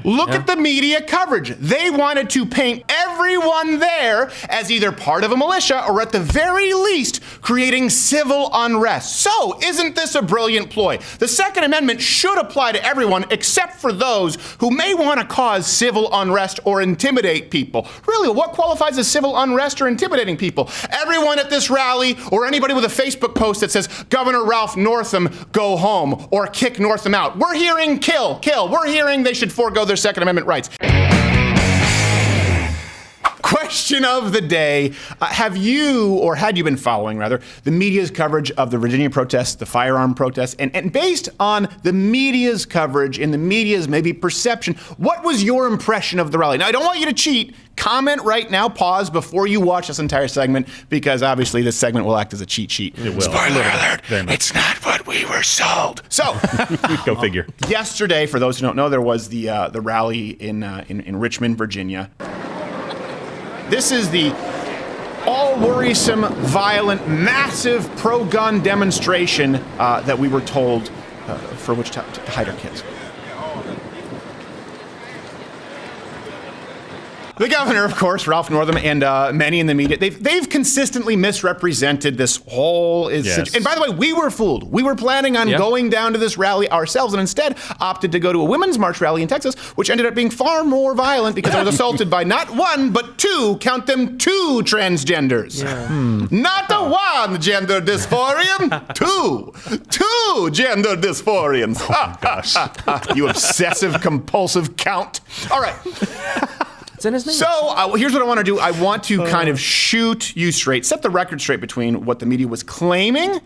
Look at the media coverage. They wanted to paint everyone there as either part of a militia or at the very least creating civil unrest. So, isn't this a brilliant ploy? The Second Amendment should apply to everyone except for those who may want to cause civil unrest or intimidate people. Really, what qualifies as civil unrest or intimidating people? Everyone at this rally or anybody with a Facebook post that says, Governor Ralph Northam, go home, or kick Northam out. We're hearing kill. We're hearing they should forego their Second Amendment rights. Question of the day. Had you been following, the media's coverage of the Virginia protests, the firearm protests, and based on the media's coverage and the media's maybe perception, what was your impression of the rally? Now, I don't want you to cheat. Comment right now, pause before you watch this entire segment, because obviously this segment will act as a cheat sheet. It will. Spoiler alert, it's not what we were sold. So, go figure. Yesterday, for those who don't know, there was the rally in Richmond, Virginia. This is the all-worrisome, violent, massive pro-gun demonstration that we were told for which to hide our kids. The governor, of course, Ralph Northam, and many in the media, they've consistently misrepresented this whole situation. And by the way, we were fooled. We were planning on going down to this rally ourselves and instead opted to go to a women's march rally in Texas, which ended up being far more violent because I was assaulted by not one, but two, count them, two transgenders. Not the one gender dysphorian, two gender dysphorians. Oh, gosh. You obsessive compulsive count. All right. So here's what I want to do. I want to kind of shoot you straight, set the record straight between what the media was claiming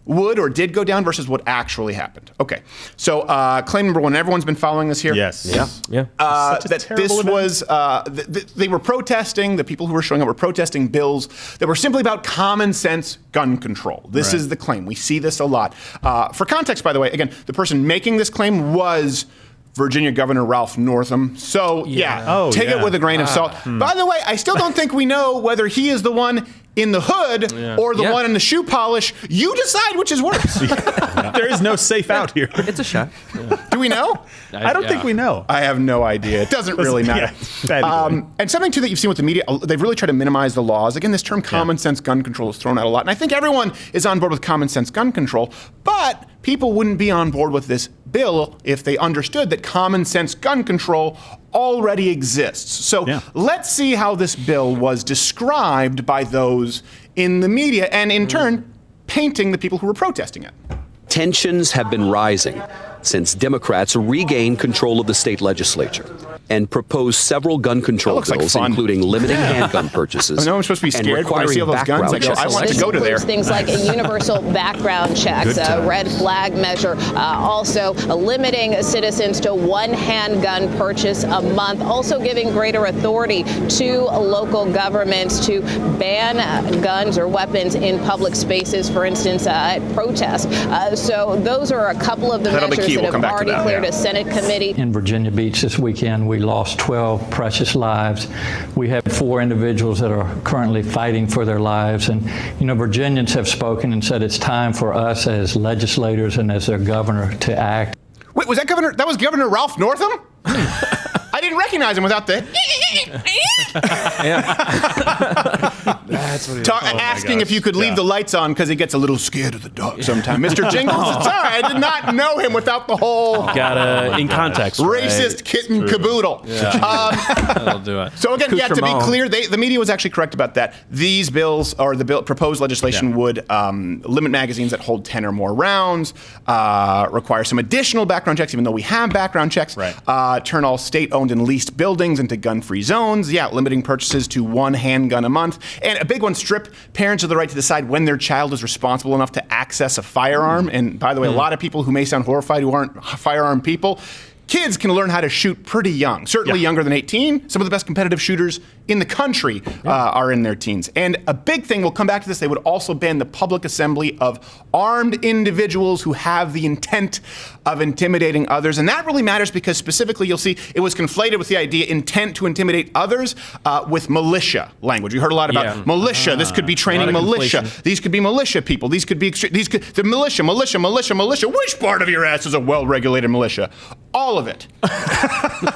would or did go down versus what actually happened. Okay. So claim number one, everyone's been following this here. Yes. Yeah. That this was, they were protesting, the people who were showing up were protesting bills that were simply about common sense gun control. This is the claim. We see this a lot. For context, by the way, again, the person making this claim was Virginia Governor Ralph Northam. So, take it with a grain of salt. By the way, I still don't think we know whether he is the one in the hood or the one in the shoe polish. You decide which is worse. There is no safe out here. It's a shot. Do we know? I don't think we know. I have no idea. It doesn't really matter. And something, too, that you've seen with the media, they've really tried to minimize the laws. Again, this term common sense gun control is thrown out a lot. And I think everyone is on board with common sense gun control. But people wouldn't be on board with this bill if they understood that common sense gun control already exists. So let's see how this bill was described by those in the media and, in turn, painting the people who were protesting it. Tensions have been rising since Democrats regained control of the state legislature and proposed several gun control bills, including limiting handgun purchases. I know I'm supposed to be scared when I see all those guns. I want to go to there. Things like a universal background checks, a red flag measure, also limiting citizens to one handgun purchase a month, also giving greater authority to local governments to ban guns or weapons in public spaces, for instance, at protests. So those are a couple of the measures that have already cleared a Senate committee. In Virginia Beach this weekend, we lost 12 precious lives. We have 4 individuals that are currently fighting for their lives. And, Virginians have spoken and said it's time for us as legislators and as their governor to act. Wait, was that Governor? That was Governor Ralph Northam? I didn't recognize him without the. That's what asking if you could leave the lights on because he gets a little scared of the dark sometimes. Mr. Jingles, it's all right. I did not know him without the whole in context, racist kitten caboodle. That'll do it. So again, to be clear, the media was actually correct about that. These bills, or the proposed legislation, would limit magazines that hold 10 or more rounds, require some additional background checks, even though we have background checks, turn all state-owned and leased buildings into gun-free zones, limiting purchases to one handgun a month, and a big one, strip parents of the right to decide when their child is responsible enough to access a firearm. And by the way, a lot of people who may sound horrified who aren't firearm people, kids can learn how to shoot pretty young, certainly younger than 18. Some of the best competitive shooters in the country are in their teens. And a big thing, we'll come back to this, they would also ban the public assembly of armed individuals who have the intent of intimidating others. And that really matters because specifically you'll see it was conflated with the idea intent to intimidate others with militia language. You heard a lot about militia. This could be training militia. These could be militia people. These could be the militia. Which part of your ass is a well-regulated militia? All of it.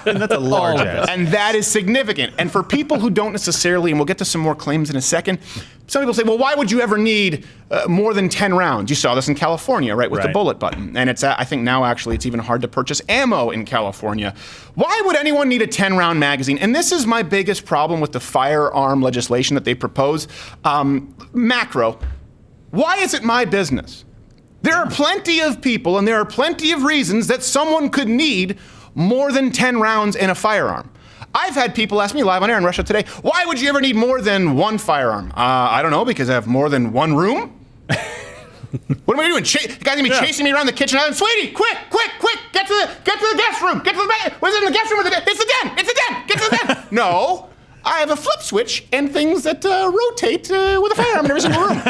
And that's a large ass. And that is significant. And for people who don't necessarily, and we'll get to some more claims in a second, some people say, well, why would you ever need more than 10 rounds? You saw this in California, right, with the bullet button. And it's, I think now actually it's even hard to purchase ammo in California. Why would anyone need a 10-round magazine? And this is my biggest problem with the firearm legislation that they propose. Macro, why is it my business? There are plenty of people and there are plenty of reasons that someone could need more than 10 rounds in a firearm. I've had people ask me live on air in Russia today, why would you ever need more than one firearm? I don't know, because I have more than one room? What am I doing? The guy's gonna be chasing me around the kitchen island. Sweetie, quick, get to the guest room. Get to the bed. What's in the guest room? It's the den. Get to the den. No. I have a flip switch and things that rotate with a firearm in every single room.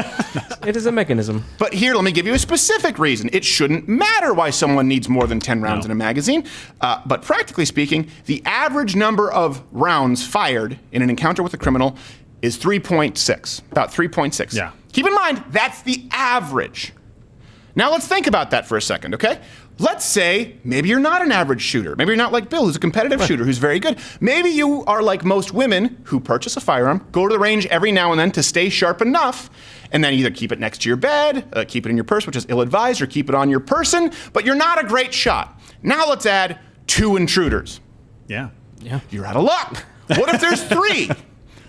It is a mechanism. But here, let me give you a specific reason. It shouldn't matter why someone needs more than 10 rounds in a magazine. But practically speaking, the average number of rounds fired in an encounter with a criminal is 3.6, about 3.6. Yeah. Keep in mind, that's the average. Now let's think about that for a second, okay? Let's say maybe you're not an average shooter. Maybe you're not like Bill, who's a competitive shooter, who's very good. Maybe you are like most women who purchase a firearm, go to the range every now and then to stay sharp enough, and then either keep it next to your bed, keep it in your purse, which is ill-advised, or keep it on your person, but you're not a great shot. Now let's add 2 intruders. Yeah. You're out of luck. What if there's 3?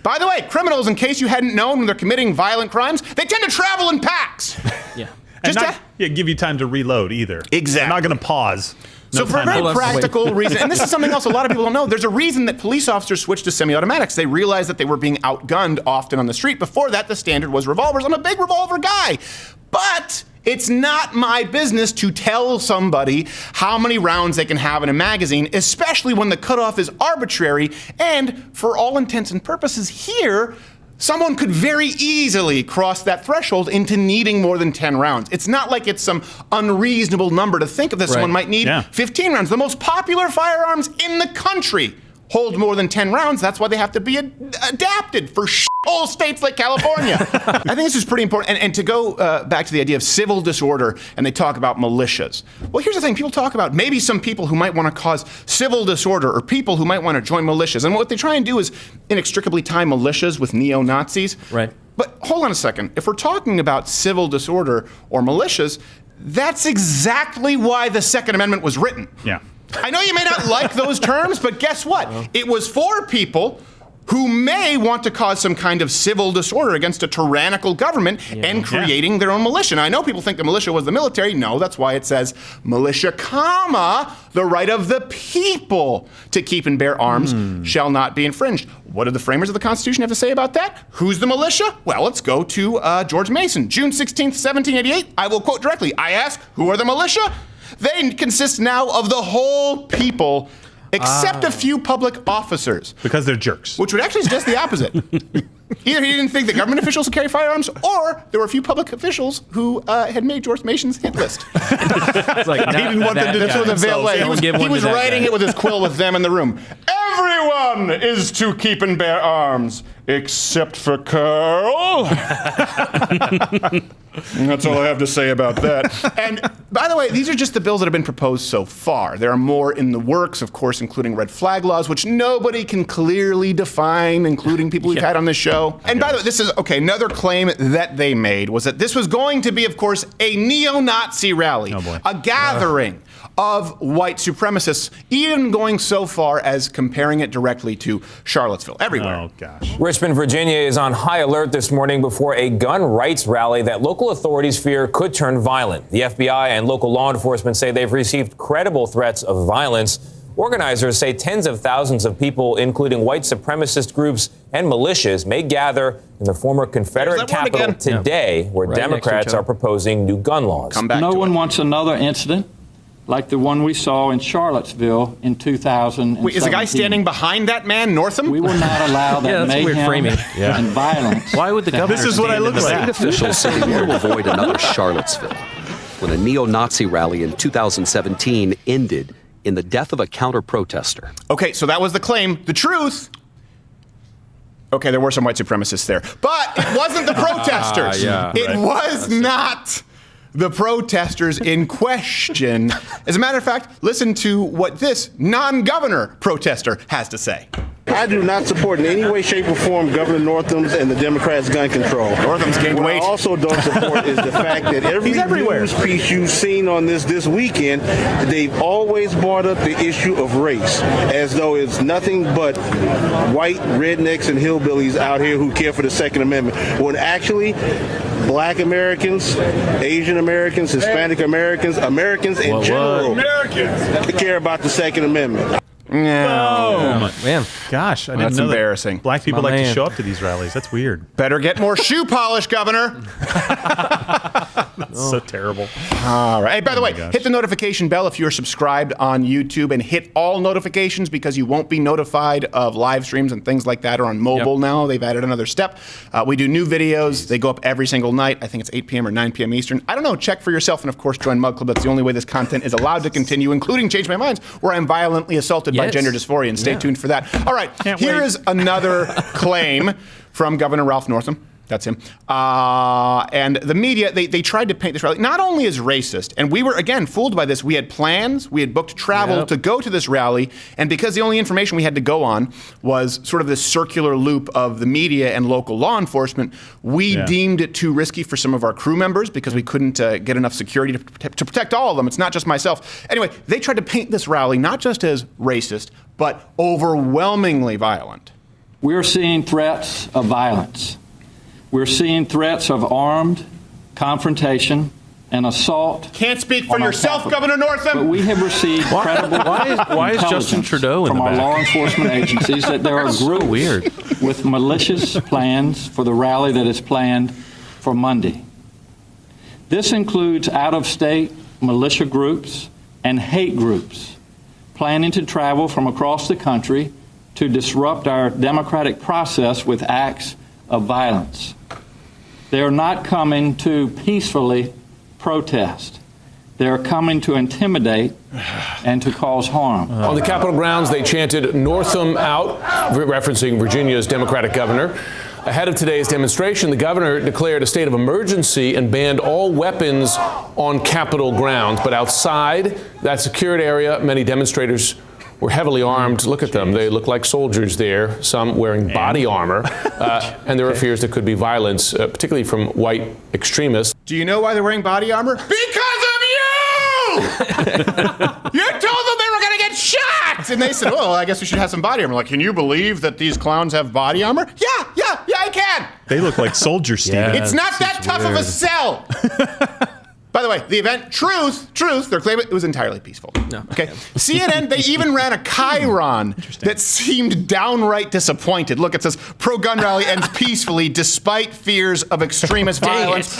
By the way, criminals, in case you hadn't known, when they're committing violent crimes, they tend to travel in packs. Yeah. And not give you time to reload either. Exactly. They're not going to pause. So for a very practical reason, and this is something else a lot of people don't know, there's a reason that police officers switched to semi-automatics. They realized that they were being outgunned often on the street. Before that, the standard was revolvers. I'm a big revolver guy. But it's not my business to tell somebody how many rounds they can have in a magazine, especially when the cutoff is arbitrary. And for all intents and purposes here, someone could very easily cross that threshold into needing more than 10 rounds. It's not like it's some unreasonable number to think of that someone might need 15 rounds. The most popular firearms in the country hold more than 10 rounds. That's why they have to be adapted for whole states like California. I think this is pretty important. And to go back to the idea of civil disorder, and they talk about militias. Well, here's the thing. People talk about maybe some people who might want to cause civil disorder or people who might want to join militias. And what they try and do is inextricably tie militias with neo-Nazis. Right. But hold on a second. If we're talking about civil disorder or militias, that's exactly why the Second Amendment was written. Yeah. I know you may not like those terms, but guess what? It was for people who may want to cause some kind of civil disorder against a tyrannical government and creating their own militia. Now, I know people think the militia was the military. No, that's why it says militia, comma, the right of the people to keep and bear arms shall not be infringed. What did the framers of the Constitution have to say about that? Who's the militia? Well, let's go to George Mason. June 16th, 1788. I will quote directly. I ask, who are the militia? They consist now of the whole people, except a few public officers. Because they're jerks. Which would actually suggest the opposite. Either he didn't think that government officials would carry firearms, or there were a few public officials who had made George Mason's hit list. It's like, He didn't want them to This was a veiled way. He was writing it with his quill with them in the room. Everyone is to keep and bear arms, except for Carl. That's all I have to say about that. And by the way, these are just the bills that have been proposed so far. There are more in the works, of course, including red flag laws, which nobody can clearly define, including people we've had on this show. And by the way, this is, another claim that they made was that this was going to be, of course, a neo-Nazi rally, a gathering of white supremacists, even going so far as comparing it directly to Charlottesville, everywhere. Oh, gosh. Richmond, Virginia is on high alert this morning before a gun rights rally that local authorities fear could turn violent. The FBI and local law enforcement say they've received credible threats of violence. Organizers say tens of thousands of people, including white supremacist groups and militias, may gather in the former Confederate capital today, where Democrats are proposing new gun laws. No one wants another incident like the one we saw in Charlottesville in 2017. Wait, is the guy standing behind that man, Northam? We will not allow that that's weird mayhem framing. and violence. Why would the governor? This is what I look like. State officials say they want to avoid another Charlottesville when a neo-Nazi rally in 2017 ended in the death of a counter-protester. Okay, so that was the claim. The truth. Okay, there were some white supremacists there, but it wasn't the protesters. It was not the protesters in question. As a matter of fact, listen to what this non-governor protester has to say. I do not support in any way, shape, or form Governor Northam's and the Democrats' gun control. Northam's gained what weight. I also don't support is the fact that every news piece you've seen on this weekend, they've always brought up the issue of race, as though it's nothing but white rednecks and hillbillies out here who care for the Second Amendment, when actually Black Americans, Asian Americans, Hispanic Americans, Americans in general care about the Second Amendment. No. Man. Gosh, I didn't That's know embarrassing. That black people My like to man. show up to these rallies. That's weird. Better get more shoe polish, Governor. That's so terrible. All right. Hey, by the way, gosh. hit the notification bell if you're subscribed on YouTube, and hit all notifications because you won't be notified of live streams and things like that, or on mobile now. They've added another step. We do new videos. They go up every single night. I think it's 8 p.m. or 9 p.m. Eastern. I don't know. Check for yourself, and of course, join Mug Club. That's the only way this content is allowed to continue, including Change My Minds, where I'm violently assaulted by gender dysphoria. And stay tuned for that. All right. Here is another claim from Governor Ralph Northam. That's him. And the media, they tried to paint this rally not only as racist, and we were, again, fooled by this. We had plans. We had booked travel to go to this rally, and because the only information we had to go on was sort of this circular loop of the media and local law enforcement, we deemed it too risky for some of our crew members because we couldn't get enough security to protect all of them. It's not just myself. Anyway, they tried to paint this rally not just as racist, but overwhelmingly violent. We're seeing threats of violence. We're seeing threats of armed confrontation and assault. Can't speak for yourself, Governor Northam. But we have received credible why is Justin Trudeau in from the our back? law enforcement agencies that there are groups with malicious plans for the rally that is planned for Monday. This includes out-of-state militia groups and hate groups planning to travel from across the country to disrupt our democratic process with acts of violence. They are not coming to peacefully protest. They are coming to intimidate and to cause harm. On the Capitol grounds, they chanted Northam out, referencing Virginia's Democratic governor. Ahead of today's demonstration, the governor declared a state of emergency and banned all weapons on Capitol grounds. But outside that secured area, many demonstrators were heavily armed. Look at them. They look like soldiers there, some wearing body armor. And there are fears there could be violence, particularly from white extremists. Do you know why they're wearing body armor? Because of you! You told them they were going to get shot! And they said, well, I guess we should have some body armor. Like, can you believe that these clowns have body armor? Yeah, I can! They look like soldiers, Steven. It's not that tough of a sell! By the way, the event, truth, they're claiming it was entirely peaceful. No. Okay. CNN, they even ran a chyron that seemed downright disappointed. Look, it says, pro-gun rally ends peacefully despite fears of extremist violence.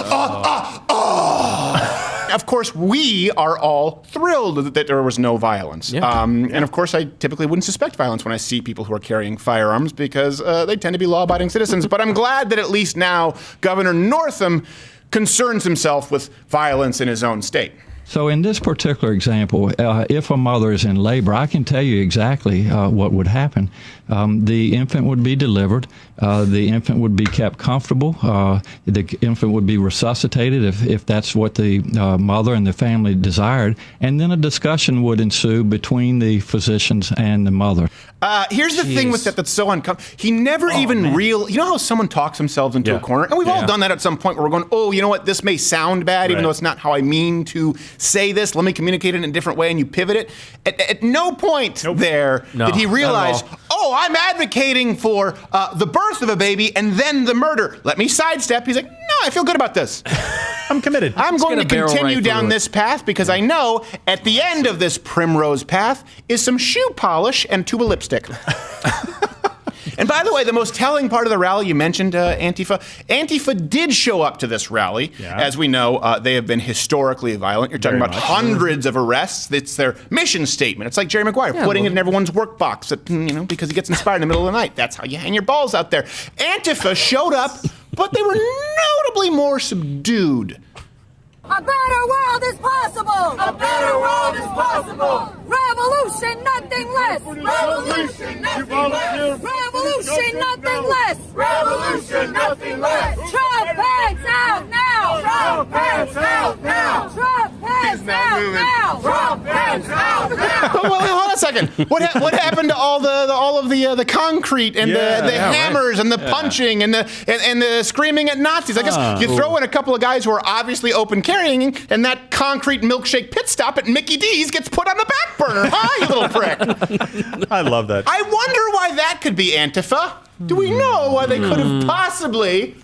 Of course, we are all thrilled that there was no violence. And of course, I typically wouldn't suspect violence when I see people who are carrying firearms because they tend to be law-abiding citizens. But I'm glad that at least now Governor Northam concerns himself with violence in his own state. So in this particular example, if a mother is in labor, I can tell you exactly what would happen. The infant would be delivered. The infant would be kept comfortable. The infant would be resuscitated if that's what the mother and the family desired. And then a discussion would ensue between the physicians and the mother. Here's the thing with that that's so uncomfortable. He never you know how someone talks themselves into a corner? And we've all done that at some point where we're going, oh, you know what, this may sound bad, even though it's not how I mean to say this. Let me communicate it in a different way, and you pivot it. At no point there did he realize, oh, I'm advocating for the birth of a baby and then the murder. Let me sidestep. He's like, no, I feel good about this. I'm committed. I'm going to continue down this path because I know at the end of this primrose path is some shoe polish and tube of lipstick. And by the way, the most telling part of the rally, you mentioned Antifa. Antifa did show up to this rally. Yeah. As we know, they have been historically violent. You're talking about hundreds of arrests. It's their mission statement. It's like Jerry Maguire putting it in everyone's work box, because he gets inspired in the middle of the night. That's how you hang your balls out there. Antifa showed up, but they were notably more subdued. A better world is possible! A better world is possible! Revolution, nothing less! Revolution, nothing less! Revolution, nothing less! Revolution, nothing less! Trump pants out now! Trump pants out now! Trump pants out now! Trump pants out now! Well, hold on a second. What happened to all of the concrete and the hammers and the punching and the screaming at Nazis? I guess you throw in a couple of guys who are obviously open carrying, and that concrete milkshake pit stop at Mickey D's gets put on the back burner. Huh, you little prick? I love that. I wonder why that could be Antifa. Do we know why they could have possibly...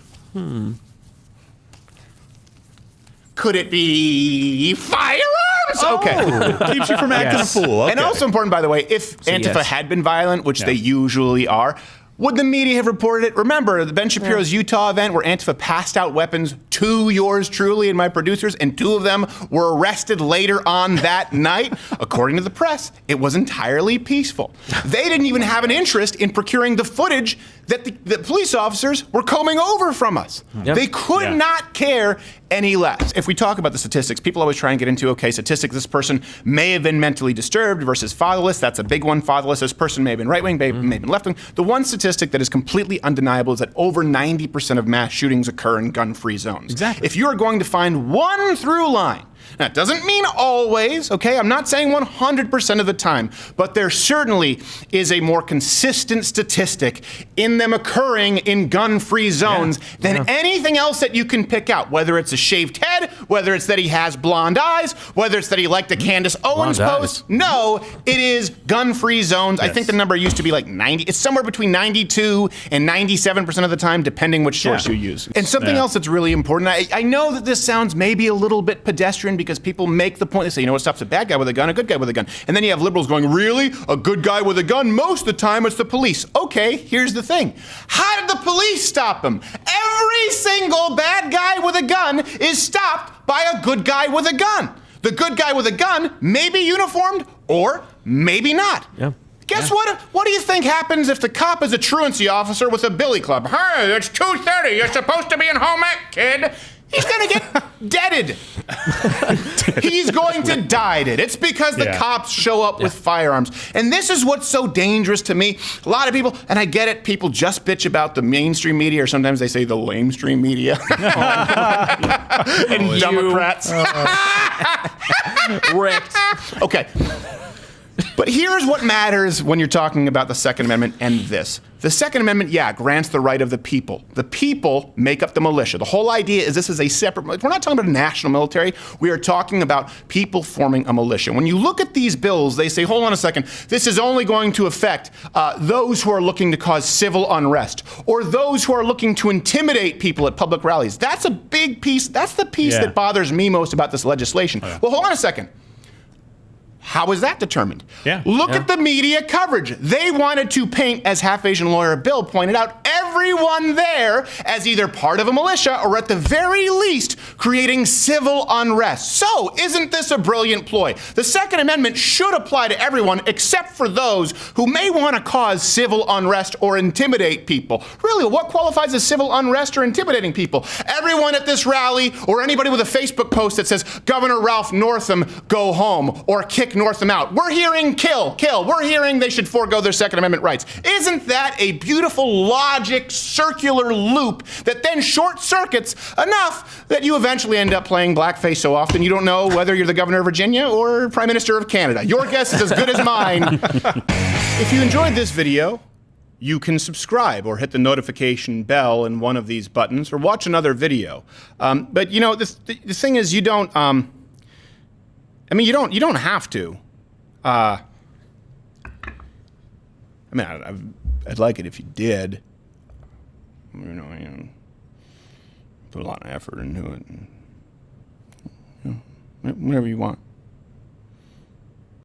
Could it be firearms? Okay. Keeps you from acting a fool. Okay. And also important, by the way, if Antifa had been violent, which they usually are, would the media have reported it? Remember the Ben Shapiro's Utah event where Antifa passed out weapons to yours truly and my producers, and 2 of them were arrested later on that night? According to the press, it was entirely peaceful. They didn't even have an interest in procuring the footage that the police officers were combing over from us. They could not care any less. If we talk about the statistics, people always try and get into, okay, statistics, this person may have been mentally disturbed versus fatherless. That's a big one, fatherless. This person may have been right-wing, may have been left-wing. The one statistic that is completely undeniable is that over 90% of mass shootings occur in gun-free zones. Exactly. If you are going to find one through line, now, it doesn't mean always, okay? I'm not saying 100% of the time, but there certainly is a more consistent statistic in them occurring in gun-free zones than anything else that you can pick out, whether it's a shaved head, whether it's that he has blonde eyes, whether it's that he liked a Candace Owens post. No, it is gun-free zones. I think the number used to be like 90. It's somewhere between 92 and 97% of the time, depending which source you use. And something else that's really important, I know that this sounds maybe a little bit pedestrian because people make the point, they say, you know what stops a bad guy with a gun? A good guy with a gun. And then you have liberals going, really? A good guy with a gun? Most of the time it's the police. Okay, here's the thing. How did the police stop him? Every single bad guy with a gun is stopped by a good guy with a gun. The good guy with a gun may be uniformed or maybe not. Guess what? What do you think happens if the cop is a truancy officer with a billy club? Hey, it's 2:30. You're supposed to be in home ec, kid. He's going to get deaded. He's going to die dead. It's because the cops show up with firearms. And this is what's so dangerous to me. A lot of people, and I get it, people just bitch about the mainstream media, or sometimes they say the lamestream media. And Democrats. Ripped. Okay. But here's what matters when you're talking about the Second Amendment and this. The Second Amendment, grants the right of the people. The people make up the militia. The whole idea is this is a separate, we're not talking about a national military. We are talking about people forming a militia. When you look at these bills, they say, hold on a second, this is only going to affect those who are looking to cause civil unrest or those who are looking to intimidate people at public rallies. That's a big piece. That's the piece that bothers me most about this legislation. Well, hold on a second. How is that determined? Look at the media coverage. They wanted to paint, as half-Asian lawyer Bill pointed out, everyone there as either part of a militia or at the very least creating civil unrest. So, isn't this a brilliant ploy? The Second Amendment should apply to everyone except for those who may want to cause civil unrest or intimidate people. Really, what qualifies as civil unrest or intimidating people? Everyone at this rally or anybody with a Facebook post that says, Governor Ralph Northam, go home, or kick Northam out. We're hearing kill. We're hearing they should forego their Second Amendment rights. Isn't that a beautiful logic circular loop that then short circuits enough that you eventually end up playing blackface so often you don't know whether you're the governor of Virginia or Prime Minister of Canada? Your guess is as good as mine. If you enjoyed this video, you can subscribe or hit the notification bell in one of these buttons or watch another video. But you know, the thing is, you don't, you don't have to. I mean, I'd like it if you did. You know, put a lot of effort into it. And, whatever you want.